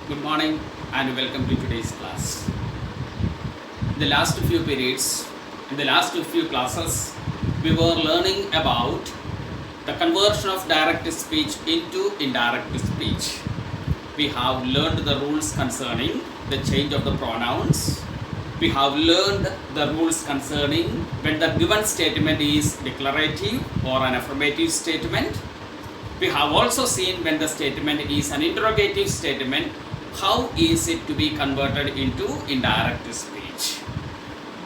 Good morning and welcome to today's class. In the last few periods, in the last few classes, we were learning about the conversion of direct speech into indirect speech. We have learned the rules concerning the change of the pronouns. We have learned the rules concerning when the given statement is declarative or an affirmative statement. We have also seen when the statement is an interrogative statement, how is it to be converted into indirect speech.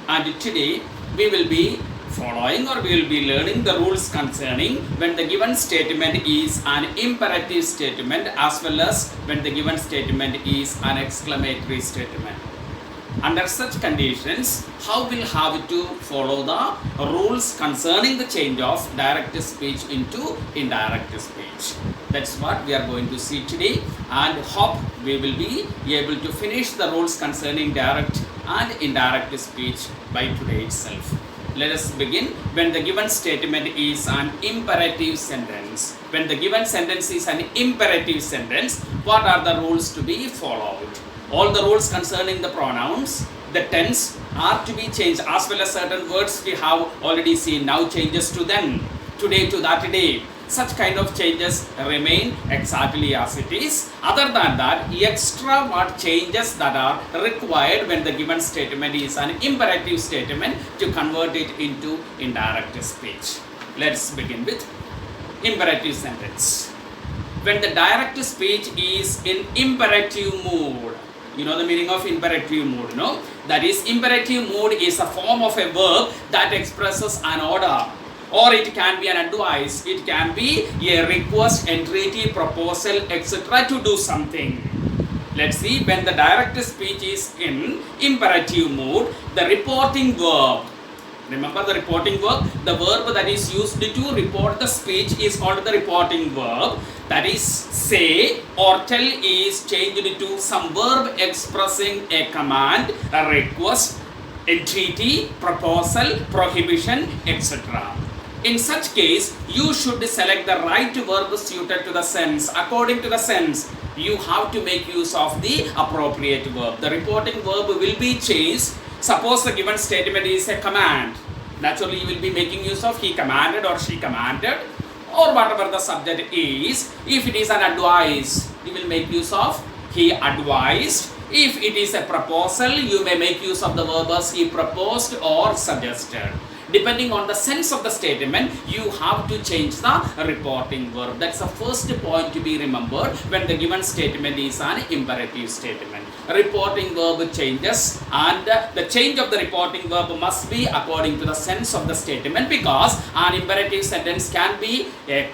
And today we will be following or we will be learning the rules concerning when the given statement is an imperative statement as well as when the given statement is an exclamatory statement. Under such conditions, how we'll have to follow the rules concerning the change of direct speech into indirect speech. That's what we are going to see today, and hope we will be able to finish the rules concerning direct and indirect speech by today itself. Let us begin. When the given statement is an imperative sentence, when the given sentence is an imperative sentence, what are the rules to be followed? All the rules concerning the pronouns, the tense are to be changed, as well as certain words we have already seen. Now changes to then, today to that day. Such kind of changes remain exactly as it is. Other than that, extra what changes that are required when the given statement is an imperative statement to convert it into indirect speech. Let's begin with imperative sentence. When the direct speech is in imperative mood, you know the meaning of imperative mood, no? That is, imperative mood is a form of a verb that expresses an order, or it can be an advice, it can be a request, entreaty, proposal, etc. to do something. Let's see, when the direct speech is in imperative mood, the reporting verb, remember the reporting verb, the verb that is used to report the speech is called the reporting verb. That is, say or tell is changed to some verb expressing a command, a request, entreaty, proposal, prohibition, etc. In such case, you should select the right verb suited to the sense. According to the sense, you have to make use of the appropriate verb. The reporting verb will be changed. Suppose the given statement is a command. Naturally, you will be making use of he commanded or she commanded, or whatever the subject is. If it is an advice, you will make use of he advised. If it is a proposal, you may make use of the verb as he proposed or suggested. Depending on the sense of the statement, you have to change the reporting verb. That's the first point to be remembered when the given statement is an imperative statement. Reporting verb changes, and the change of the reporting verb must be according to the sense of the statement, because an imperative sentence can be a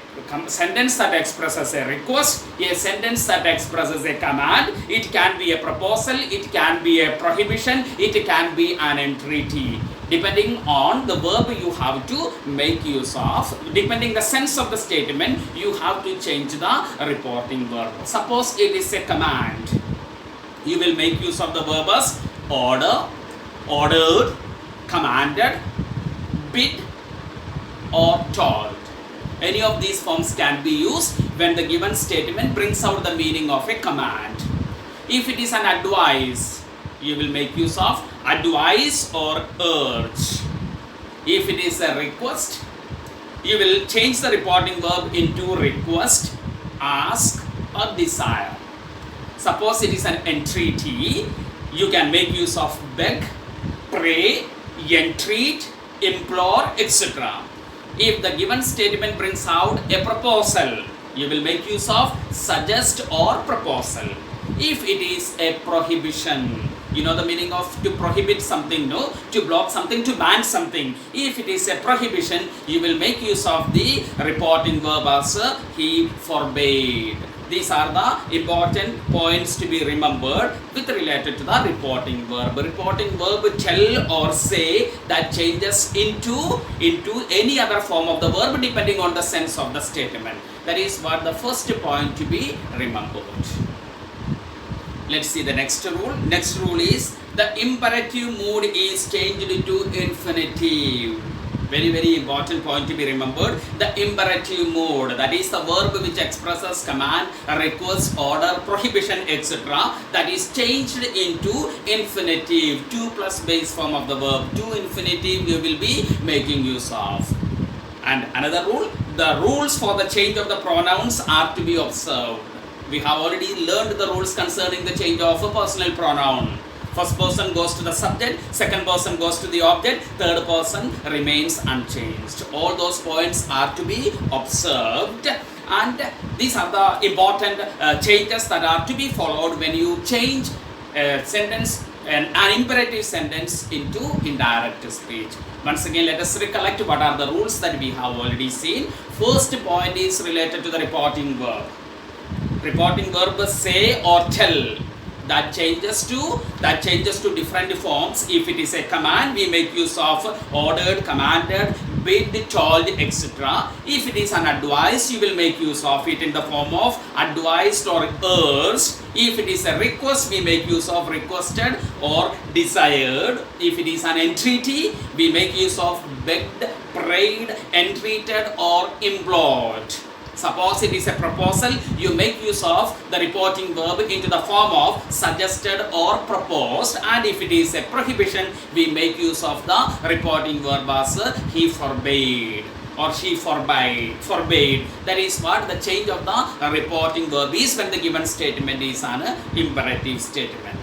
sentence that expresses a request, a sentence that expresses a command, it can be a proposal, it can be a prohibition, it can be an entreaty. Depending on the verb you have to make use of, depending the sense of the statement, you have to change the reporting verb. Suppose it is a command, you will make use of the verb as order, ordered, commanded, bid, or told. Any of these forms can be used when the given statement brings out the meaning of a command. If it is an advice, you will make use of advise or urge. If it is a request, you will change the reporting verb into request, ask, or desire. Suppose it is an entreaty, you can make use of beg, pray, entreat, implore, etc. If the given statement brings out a proposal, you will make use of suggest or proposal. If it is a prohibition, you know the meaning of to prohibit something, no? To block something, to ban something. If it is a prohibition, you will make use of the reporting verb as he forbade. These are the important points to be remembered with related to the reporting verb. Reporting verb tell or say that changes into any other form of the verb depending on the sense of the statement. That is what the first point to be remembered. Let's see the next rule. Next rule is the imperative mood is changed to infinitive. Very important point to be remembered. The imperative mode, that is the verb which expresses command, request, order, prohibition, etc. That is changed into infinitive, to plus base form of the verb. To infinitive you will be making use of. And another rule, the rules for the change of the pronouns are to be observed. We have already learned the rules concerning the change of a personal pronoun. First person goes to the subject, second person goes to the object, third person remains unchanged. All those points are to be observed, and these are the important changes that are to be followed when you change a sentence, an imperative sentence into indirect speech. Once again, let us recollect what are the rules that we have already seen. First point is related to the reporting verb. Reporting verb say or tell. That changes to different forms. If it is a command, we make use of ordered, commanded, bid, told, etc. If it is an advice, you will make use of it in the form of advised or urged. If it is a request, we make use of requested or desired. If it is an entreaty, we make use of begged, prayed, entreated or implored. Suppose it is a proposal, you make use of the reporting verb into the form of suggested or proposed, and if it is a prohibition, we make use of the reporting verb as he forbade or she forbade. That is what the change of the reporting verb is when the given statement is an imperative statement.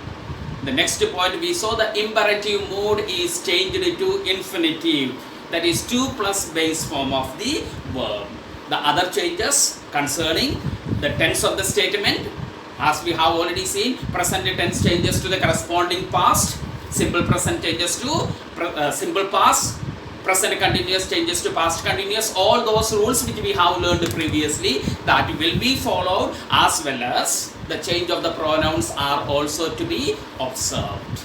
The next point, we saw the imperative mode is changed to infinitive, that is to plus base form of the verb. The other changes concerning the tense of the statement, as we have already seen, present tense changes to the corresponding past, simple present changes to simple past, present continuous changes to past continuous. All those rules which we have learned previously, that will be followed, as well as the change of the pronouns are also to be observed.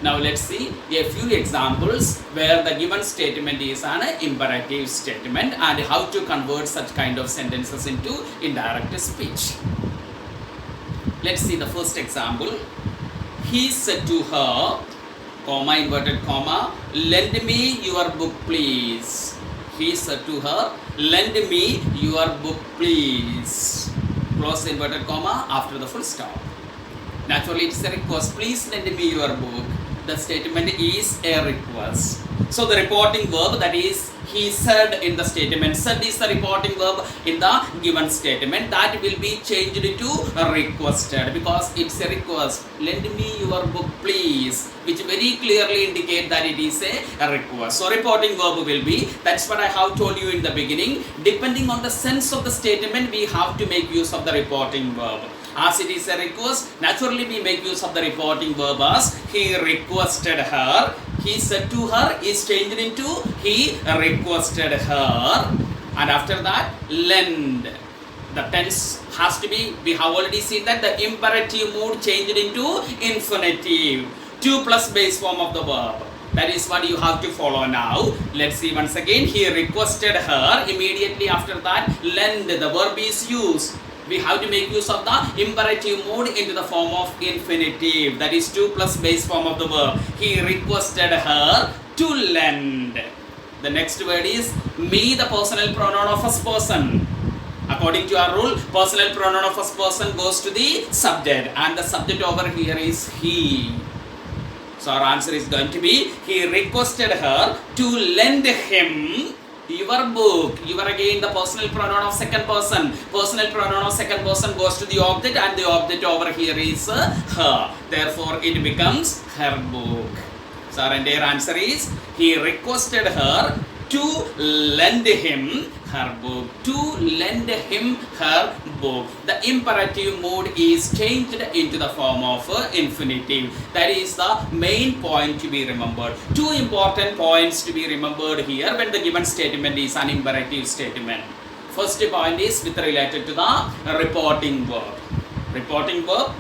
Now let's see a few examples where the given statement is an imperative statement and how to convert such kind of sentences into indirect speech. Let's see the first example. He said to her, comma, inverted comma, lend me your book please. He said to her, lend me your book please. Close inverted comma after the full stop. Naturally it's a request, please lend me your book. The statement is a request. So the reporting verb, that is he said in the statement, said is the reporting verb in the given statement, that will be changed to requested because it's a request. Lend me your book please, which very clearly indicate that it is a request. So reporting verb will be, that's what I have told you in the beginning, depending on the sense of the statement we have to make use of the reporting verb. As it is a request, naturally we make use of the reporting verb as he requested her. He said to her is changed into he requested her. And after that, lend. The tense has to be, we have already seen that the imperative mood changed into infinitive. To plus base form of the verb. That is what you have to follow now. Let's see once again. He requested her. Immediately after that, lend. The verb is used. We have to make use of the imperative mood into the form of infinitive, that is to plus base form of the verb. He requested her to lend. The next word is me, the personal pronoun of first person. According to our rule, personal pronoun of first person goes to the subject, and the subject over here is he. So our answer is going to be, he requested her to lend him your book. You are again the personal pronoun of second person. Personal pronoun of second person goes to the object, and the object over here is her. Therefore, it becomes her book. So our entire answer is, he requested her to lend him her book. To lend him her book. The imperative mood is changed into the form of infinitive. That is the main point to be remembered. Two important points to be remembered here when the given statement is an imperative statement. First point is with related to the reporting verb. Reporting verb,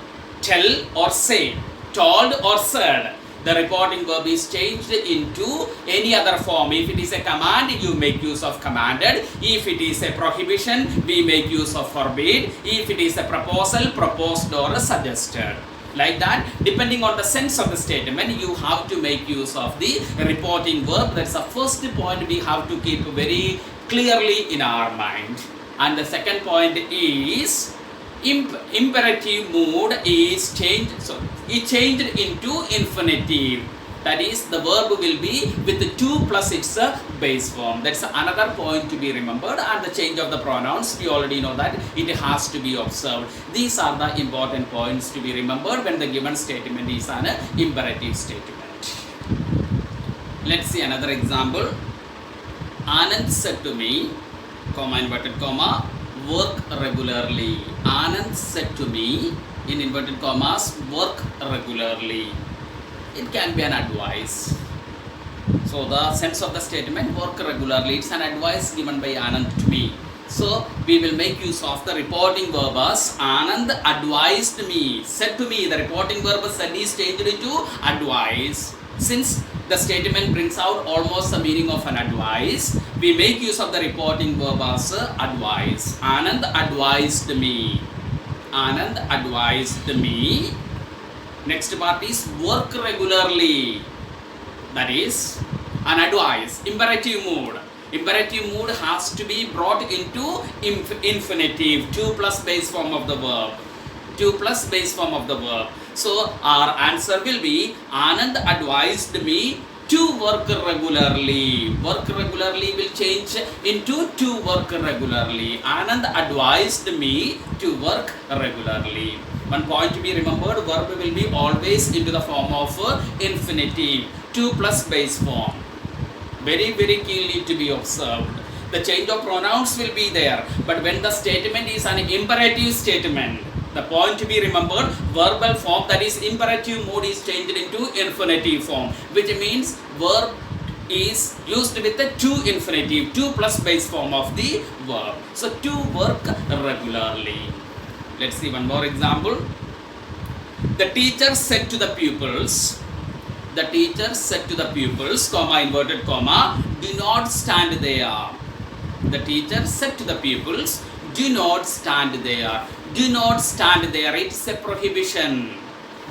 tell or say, told or said. The reporting verb is changed into any other form. If it is a command, you make use of commanded. If it is a prohibition, we make use of forbid. If it is a proposal, proposed or suggested. Like that, depending on the sense of the statement, you have to make use of the reporting verb. That's the first point we have to keep very clearly in our mind. And the second point is imperative mood is changed. So it changed into infinitive. That is, the verb will be with the to plus its base form. That's another point to be remembered. And the change of the pronouns, we already know that it has to be observed. These are the important points to be remembered when the given statement is an imperative statement. Let's see another example. Anand said to me, comma, inverted comma, work regularly. Anand said to me, in inverted commas, work regularly. It can be an advice. So the sense of the statement, work regularly, it's an advice given by Anand to me. So we will make use of the reporting verb as Anand advised me. Said to me, the reporting verb said is changed into advice. Since the statement brings out almost the meaning of an advice, we make use of the reporting verb as advice. Anand advised me. Anand advised me. Next part is work regularly. That is an advice. Imperative mood. Imperative mood has to be brought into infinitive. 2 plus base form of the verb. 2 plus base form of the verb. So our answer will be Anand advised me to work regularly. Work regularly will change into to work regularly. Anand advised me to work regularly. One point to be remembered, verb will be always into the form of infinitive, 2 plus base form. Very, very keenly to be observed. The change of pronouns will be there, but when the statement is an imperative statement, the point to be remembered, verbal form, that is imperative mode, is changed into infinitive form, which means verb is used with the to infinitive, 2 plus base form of the verb. So to work regularly. Let's see one more example. The teacher said to the pupils, comma, inverted comma, do not stand there. The teacher said to the pupils, do not stand there. Do not stand there. It's a prohibition.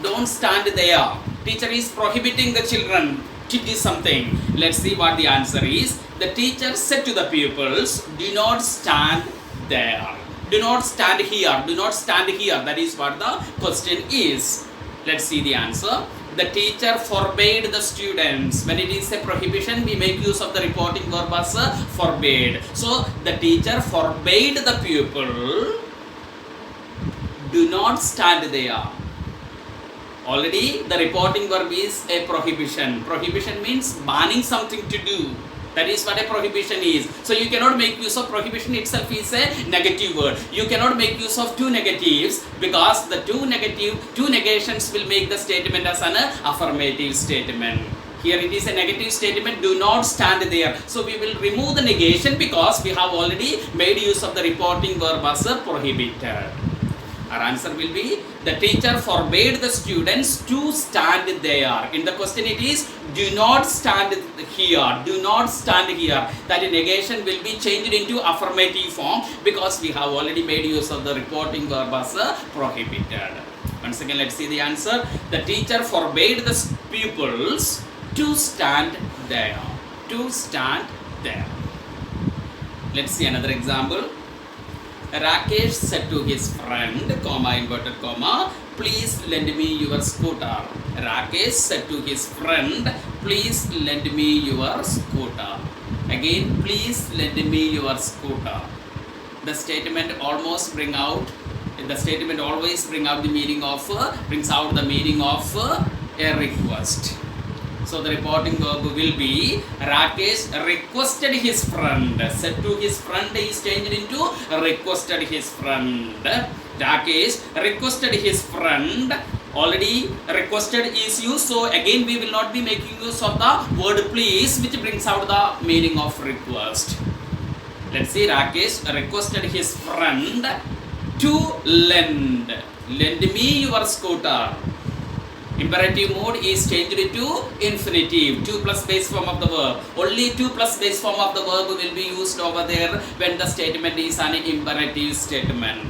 Don't stand there. Teacher is prohibiting the children to do something. Let's see what the answer is. The teacher said to the pupils, do not stand there. Do not stand here. Do not stand here. That is what the question is. Let's see the answer. The teacher forbade the students. When it is a prohibition, we make use of the reporting verb as forbade. So the teacher forbade the pupil, do not stand there. Already the reporting verb is a prohibition. Prohibition means banning something to do. That is what a prohibition is. So you cannot make use of prohibition itself is a negative word. You cannot make use of two negatives because the two negations will make the statement as an affirmative statement. Here it is a negative statement, do not stand there. So we will remove the negation because we have already made use of the reporting verb as prohibited. Our answer will be, the teacher forbade the students to stand there. In the question it is, do not stand here. Do not stand here. That negation will be changed into affirmative form because we have already made use of the reporting verb as prohibited. Once again, let's see the answer. The teacher forbade the pupils to stand there. To stand there. Let's see another example. Rakesh said to his friend, comma, inverted comma, please lend me your scooter. Rakesh said to his friend, please lend me your scooter. Again, please lend me your scooter. The statement always brings out the meaning of a request. So the reporting verb will be, Rakesh requested his friend. Said to his friend is changed into requested his friend. Rakesh requested his friend. Already requested is used, so again we will not be making use of the word please, which brings out the meaning of request. Let's see, Rakesh requested his friend to lend me your scooter. Imperative mode is changed to infinitive, 2 plus base form of the verb. Only 2 plus base form of the verb will be used over there when the statement is an imperative statement.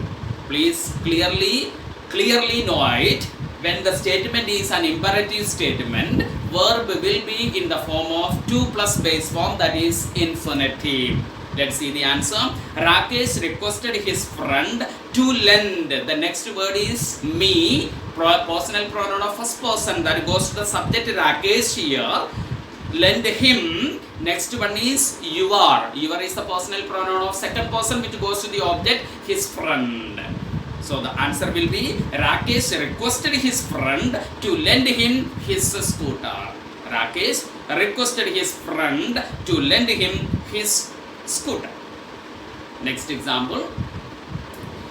Please clearly know it. when the statement is an imperative statement, verb will be in the form of 2 plus base form, that is infinitive. Let's see the answer. Rakesh requested his friend to lend. The next word is me, personal pronoun of first person, that goes to the subject Rakesh here. Lend him. Next one is your. Your is the personal pronoun of second person which goes to the object his friend. So the answer will be Rakesh requested his friend to lend him his scooter. Rakesh requested his friend to lend him his scooter. Next example.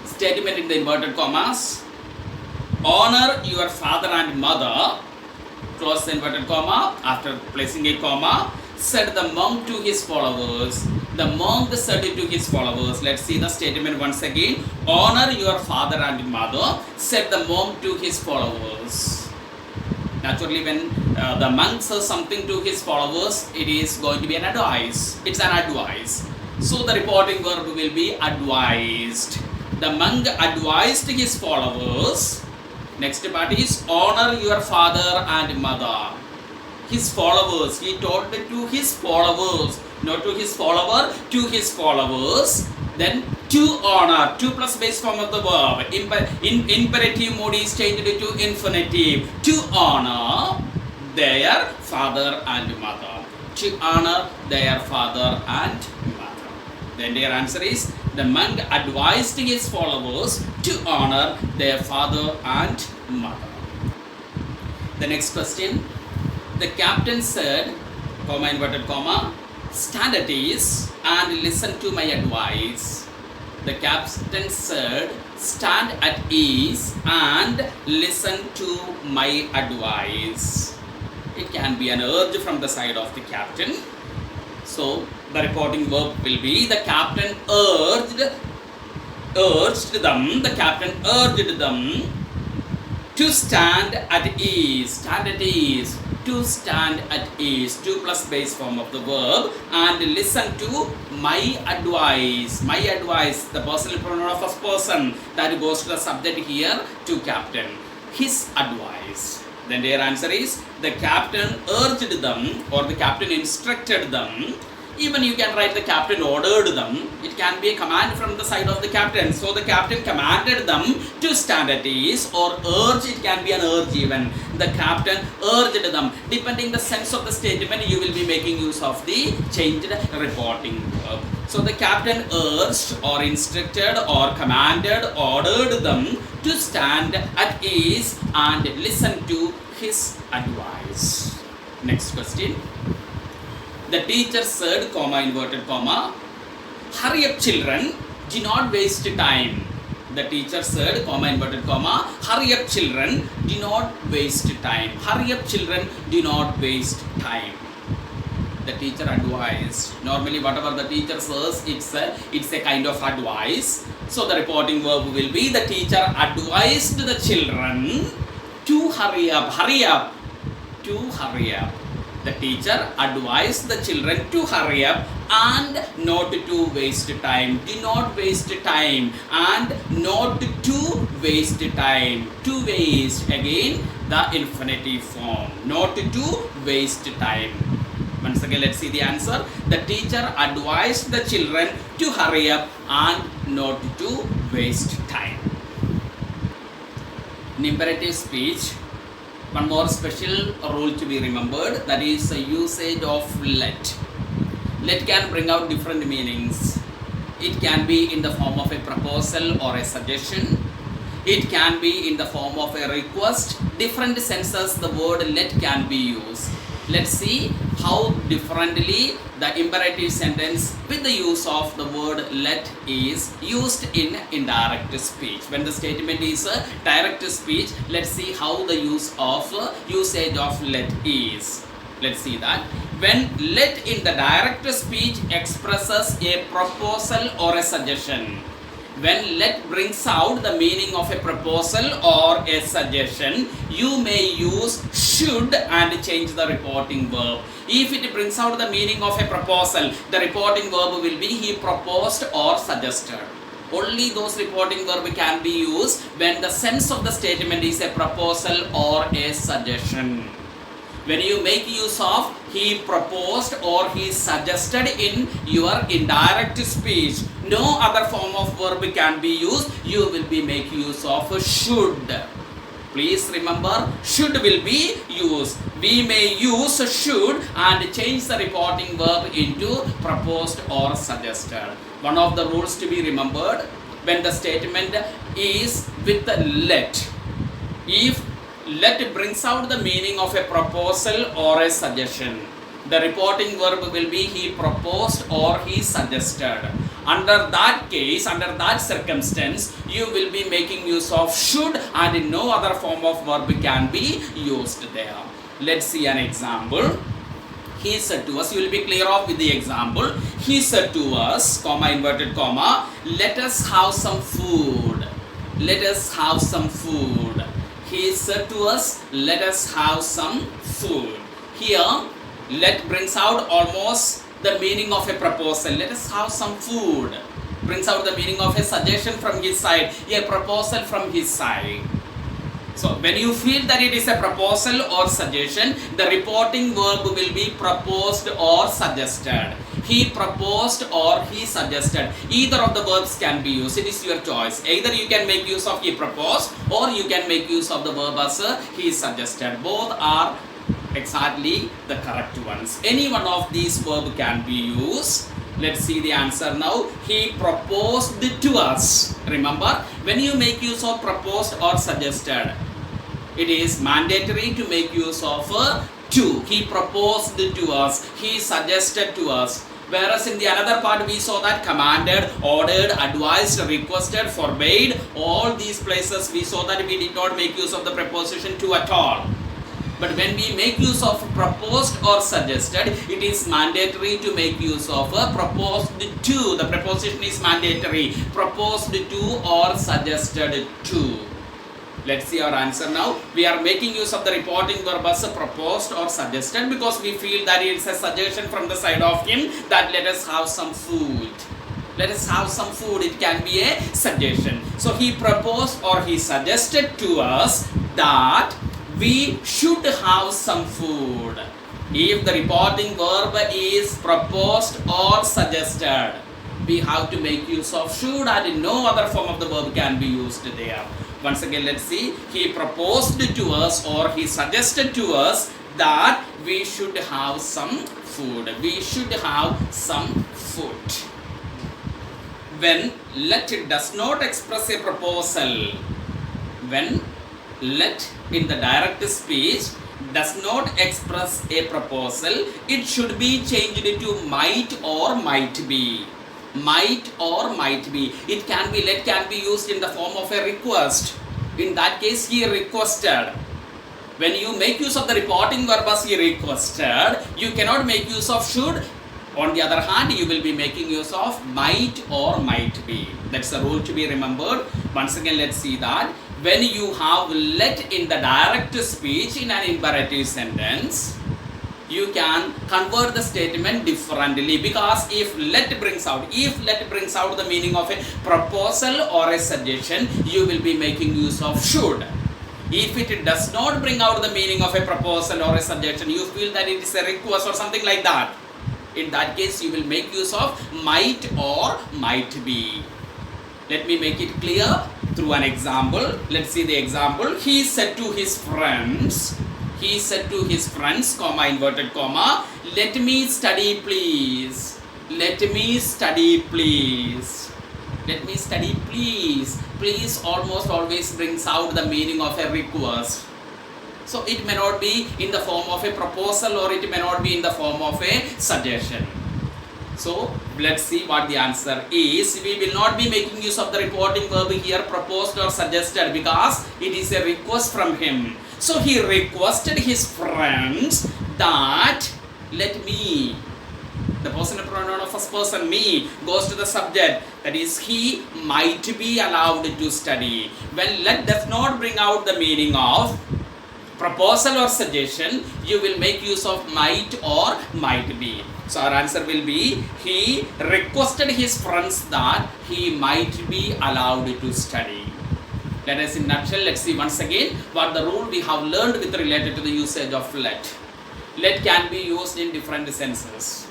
Statement in the inverted commas. Honor your father and mother. Close the inverted comma. After placing a comma, said the monk to his followers. The monk said to his followers. Let's see the statement once again. Honor your father and mother, said the monk to his followers. Naturally, when the monk says something to his followers, it is going to be an advice. It's an advice. So the reporting verb will be advised. The monk advised his followers. Next part is honor your father and mother. His followers, he told to his followers, not to his follower, to his followers. Then to honor, 2 plus base form of the verb. In imperative mode is changed to infinitive. To honor their father and mother. To honor their father and mother. Then their answer is the monk advised his followers to honor their father and mother. The next question. The captain said, comma inverted comma, stand at ease and listen to my advice. The captain said, stand at ease and listen to my advice. It can be an urge from the side of the captain. So the reporting verb will be the captain urged them. The captain urged them to stand at ease. Stand at ease. To stand at ease, 2 plus base form of the verb, and listen to my advice. My advice, the personal pronoun of first person, that goes to the subject here, to captain. His advice. Then their answer is the captain urged them, or the captain instructed them. Even you can write the captain ordered them. It can be a command from the side of the captain. So the captain commanded them to stand at ease, or urge, it can be an urge even. The captain urged them. Depending the sense of the statement, you will be making use of the changed reporting verb. So the captain urged or instructed or commanded, ordered them to stand at ease and listen to his advice. Next question. The teacher said, comma inverted comma, hurry up children, do not waste time. The teacher said, comma inverted comma, hurry up children, do not waste time. Hurry up children, do not waste time. The teacher advised. Normally whatever the teacher says, it's a kind of advice. So the reporting verb will be the teacher advised the children to hurry up. Hurry up. To hurry up. The teacher advised the children to hurry up and not to waste time. Do not waste time and not to waste time. To waste, again the infinitive form. Not to waste time. Once again, let's see the answer. The teacher advised the children to hurry up and not to waste time. In imperative speech, one more special rule to be remembered, that is the usage of let. Let can bring out different meanings. It can be in the form of a proposal or a suggestion. It can be in the form of a request. Different senses the word let can be used. Let's see how differently the imperative sentence with the use of the word let is used in indirect speech. When the statement is a direct speech, let's see how the usage of let is. Let's see that. When let in the direct speech expresses a proposal or a suggestion. When let brings out the meaning of a proposal or a suggestion, you may use should and change the reporting verb. If it brings out the meaning of a proposal, the reporting verb will be he proposed or suggested. Only those reporting verb can be used when the sense of the statement is a proposal or a suggestion. When you make use of he proposed or he suggested in your indirect speech, no other form of verb can be used. You will be making use of should. Please remember, should will be used. We may use should and change the reporting verb into proposed or suggested. One of the rules to be remembered, when the statement is with let, if let brings out the meaning of a proposal or a suggestion, the reporting verb will be he proposed or he suggested. Under that case, under that circumstance, you will be making use of should and no other form of verb can be used there. Let's see an example. He said to us, you will be clear off with the example. He said to us, comma, inverted comma, let us have some food. Let us have some food. He said to us, let us have some food. Here, let brings out almost the meaning of a proposal. Let us have some food. Brings out the meaning of a suggestion from his side, a proposal from his side. So, when you feel that it is a proposal or suggestion, the reporting verb will be proposed or suggested. He proposed or he suggested. Either of the verbs can be used. It is your choice. Either you can make use of he proposed or you can make use of the verb as he suggested. Both are exactly the correct ones. Any one of these verbs can be used. Let's see the answer now. He proposed to us. Remember, when you make use of proposed or suggested, it is mandatory to make use of to. He proposed to us. He suggested to us. Whereas in the another part we saw that commanded, ordered, advised, requested, forbade. All these places we saw that we did not make use of the preposition to at all. But when we make use of proposed or suggested, it is mandatory to make use of a proposed to. The preposition is mandatory. Proposed to or suggested to. Let's see our answer now. We are making use of the reporting verb as proposed or suggested because we feel that it is a suggestion from the side of him that let us have some food. Let us have some food. It can be a suggestion. So he proposed or he suggested to us that we should have some food. If the reporting verb is proposed or suggested, we have to make use of should and no other form of the verb can be used there. Once again, let's see. He proposed to us or he suggested to us that we should have some food. We should have some food. When let does not express a proposal, when let in the direct speech does not express a proposal, it should be changed to might or might be. Might or might be. It can be, let can be used in the form of a request. In that case, he requested. When you make use of the reporting verb as he requested, you cannot make use of should. On the other hand, you will be making use of might or might be. That's a rule to be remembered. Once again, let's see that. When you have let in the direct speech in an imperative sentence, you can convert the statement differently because if let brings out the meaning of a proposal or a suggestion, you will be making use of should. If it does not bring out the meaning of a proposal or a suggestion, you feel that it is a request or something like that. In that case, you will make use of might or might be. Let me make it clear through an example. Let's see the example. He said to his friends, comma, inverted comma, let me study please. Let me study please. Let me study please. Please almost always brings out the meaning of a request. So it may not be in the form of a proposal or it may not be in the form of a suggestion. So let's see what the answer is. We will not be making use of the reporting verb here, proposed or suggested, because it is a request from him. So he requested his friends that let me, the personal pronoun of first person me goes to the subject, that is he might be allowed to study. When let does not bring out the meaning of proposal or suggestion, you will make use of might or might be. So our answer will be, he requested his friends that he might be allowed to study. Let us in a nutshell, let's see once again what the rule we have learned with related to the usage of let. Let can be used in different senses.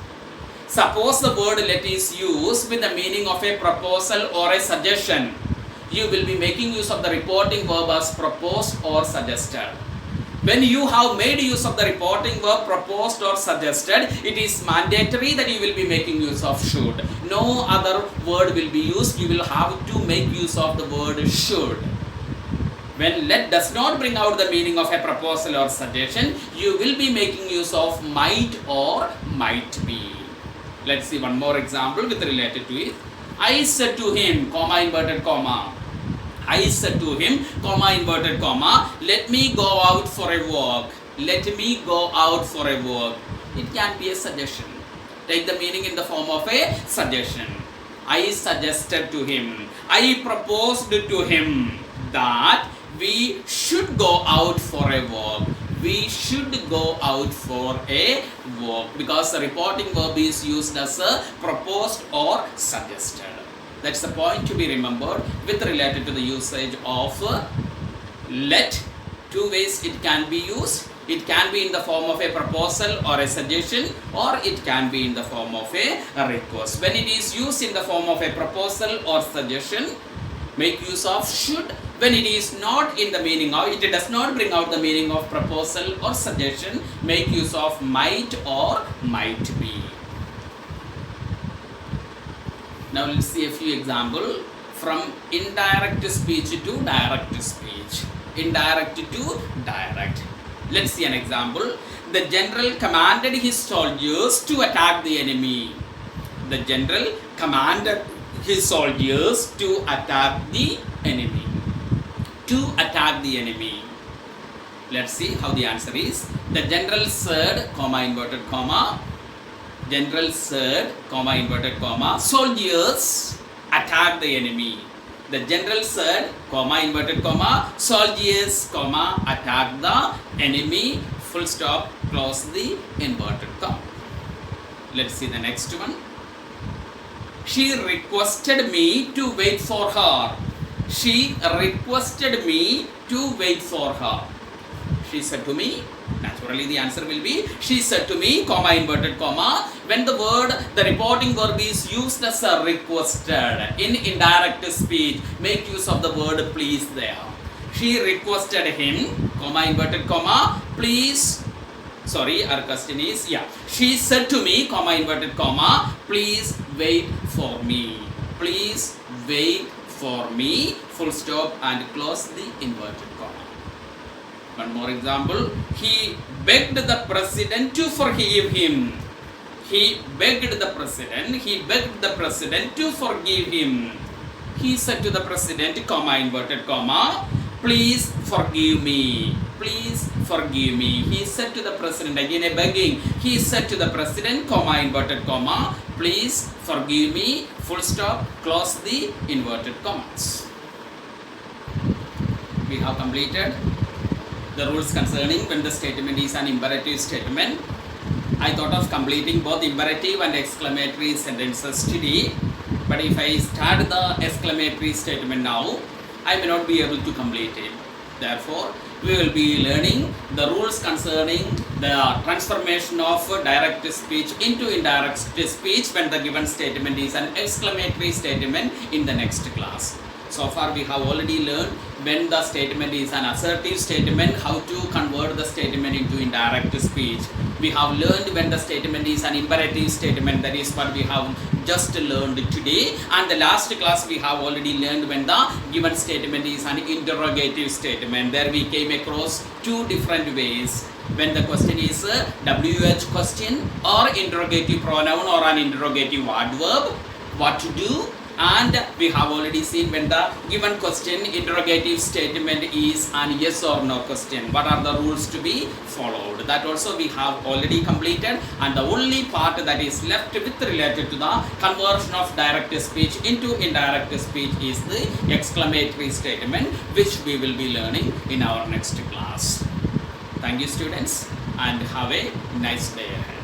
Suppose the word let is used with the meaning of a proposal or a suggestion. You will be making use of the reporting verb as proposed or suggested. When you have made use of the reporting verb proposed or suggested, it is mandatory that you will be making use of should. No other word will be used. You will have to make use of the word should. When let does not bring out the meaning of a proposal or suggestion, you will be making use of might or might be. Let's see one more example with related to it. I said to him, comma, inverted comma. I said to him, comma, inverted comma, let me go out for a walk. Let me go out for a walk. It can be a suggestion. Take the meaning in the form of a suggestion. I suggested to him, I proposed to him that we should go out for a walk. We should go out for a walk, because the reporting verb is used as a proposed or suggested. That's the point to be remembered with related to the usage of let. Two ways it can be used. It can be in the form of a proposal or a suggestion, or it can be in the form of a request. When it is used in the form of a proposal or suggestion, make use of should. When it is not in the meaning of, it does not bring out the meaning of proposal or suggestion, make use of might or might be. Now let's see a few examples from indirect speech to direct speech. Indirect to direct. Let's see an example. The general commanded his soldiers to attack the enemy. The general commanded his soldiers to attack the enemy. To attack the enemy. Let's see how the answer is. The general said, comma, inverted comma. General said, comma, inverted comma, soldiers attack the enemy. The general said, comma, inverted comma, soldiers, comma, attack the enemy, full stop, close the inverted comma. Let's see the next one. She requested me to wait for her. She requested me to wait for her. She said to me, naturally the answer will be, she said to me, comma, inverted comma, when the word, the reporting verb is used as a requested in indirect speech, make use of the word please there. She requested him, comma, inverted comma, please, sorry, our question is, she said to me, comma, inverted comma, please wait for me. Please wait for me, full stop, and close the inverted comma. One more example. He begged the president to forgive him. He begged the president to forgive him. He said to the president, comma, inverted comma, please forgive me. Please forgive me. He said to the president, again a begging. He said to the president, comma, inverted comma, please forgive me, full stop, close the inverted commas. We have completed the rules concerning when the statement is an imperative statement. I thought of completing both imperative and exclamatory sentences today, but if I start the exclamatory statement now, I may not be able to complete it. Therefore, we will be learning the rules concerning the transformation of direct speech into indirect speech when the given statement is an exclamatory statement in the next class. So far we have already learned when the statement is an assertive statement, how to convert the statement into indirect speech. We have learned when the statement is an imperative statement, that is what we have just learned today. And the last class we have already learned when the given statement is an interrogative statement. There we came across two different ways. When the question is a WH question or interrogative pronoun or an interrogative adverb, what to do. And we have already seen when the given question interrogative statement is an yes or no question, what are the rules to be followed. That also we have already completed, and the only part that is left with related to the conversion of direct speech into indirect speech is the exclamatory statement, which we will be learning in our next class. Thank you, students, and have a nice day ahead.